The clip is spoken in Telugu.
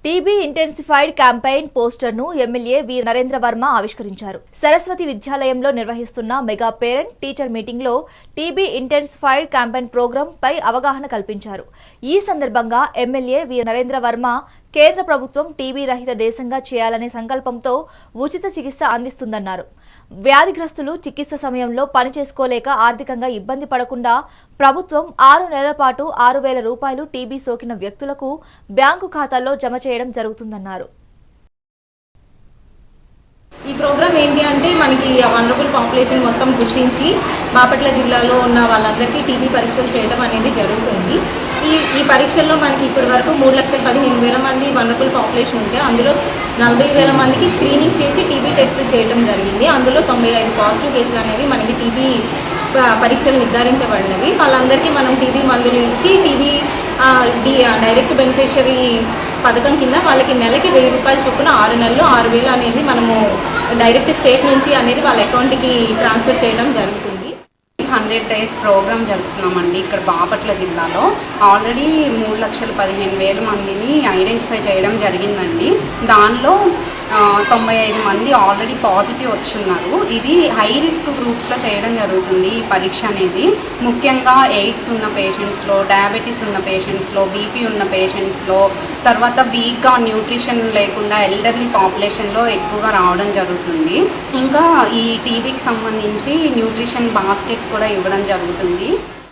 టీబీ ఇంటెన్సిఫైడ్ క్యాంపెయిన్ పోస్టర్ను ఎమ్మెల్యే వి నరేంద్ర వర్మ ఆవిష్కరించారు. సరస్వతి విద్యాలయంలో నిర్వహిస్తున్న మెగా పేరెంట్ టీచర్ మీటింగ్లో టీబీ ఇంటెన్సిఫైడ్ క్యాంపెయిన్ ప్రోగ్రాం పై అవగాహన కల్పించారు. ఈ సందర్భంగా ఎమ్మెల్యే వి నరేంద్ర వర్మ కేంద్ర ప్రభుత్వం టీబీ రహిత దేశంగా చేయాలనే సంకల్పంతో ఉచిత చికిత్స అందిస్తుందన్నారు. వ్యాధిగ్రస్తులు చికిత్స సమయంలో పని చేసుకోలేక ఆర్థికంగా ఇబ్బంది పడకుండా ప్రభుత్వం 6 నెలల పాటు 6,000 రూపాయలు టీబీ సోకిన వ్యక్తులకు బ్యాంకు ఖాతాల్లో జమ చేయడం జరుగుతుందన్నారు. ఈ ప్రోగ్రామ్ ఏంటి అంటే మనకి వనరబుల్ పాపులేషన్ మొత్తం గుర్తించి బాపట్ల జిల్లాలో ఉన్న వాళ్ళందరికీ టీబీ పరీక్షలు చేయడం అనేది జరుగుతుంది. ఈ పరీక్షల్లో మనకి ఇప్పటి వరకు 3,15,000 మంది వనరబుల్ పాపులేషన్ ఉంటే అందులో 40,000 మందికి స్క్రీనింగ్ చేసి టీబీ టెస్టులు చేయడం జరిగింది. అందులో 95 పాజిటివ్ కేసులు అనేవి మనకి టీబీ పరీక్షలు నిర్ధారించబడినవి. వాళ్ళందరికీ మనం టీబీ మందులు ఇచ్చి టీబీ డైరెక్ట్ బెనిఫిషరీ పథకం కింద వాళ్ళకి నెలకి 1,000 రూపాయలు చొప్పున 6 నెలలు 6,000 అనేది మనము డైరెక్ట్ స్టేట్ నుంచి అనేది వాళ్ళ అకౌంట్కి ట్రాన్స్ఫర్ చేయడం జరుగుతుంది. 100 days ప్రోగ్రామ్ జరుపుతున్నామండి. ఇక్కడ బాపట్ల జిల్లాలో ఆల్రెడీ 3,15,000 మందిని ఐడెంటిఫై చేయడం జరిగిందండి. దానిలో 95 మంది ఆల్రెడీ పాజిటివ్ వచ్చున్నారు. ఇది హై రిస్క్ గ్రూప్స్లో చేయడం జరుగుతుంది. ఈ పరీక్ష అనేది ముఖ్యంగా ఎయిడ్స్ ఉన్న పేషెంట్స్లో, డయాబెటీస్ ఉన్న పేషెంట్స్లో, బీపీ ఉన్న పేషెంట్స్లో, తర్వాత వీక్గా న్యూట్రిషన్ లేకుండా ఎల్డర్లీ పాపులేషన్లో ఎక్కువగా రావడం జరుగుతుంది. ఇంకా ఈ టీబీకి సంబంధించి న్యూట్రిషన్ బాస్కెట్స్ కూడా ఇవ్వడం జరుగుతుంది.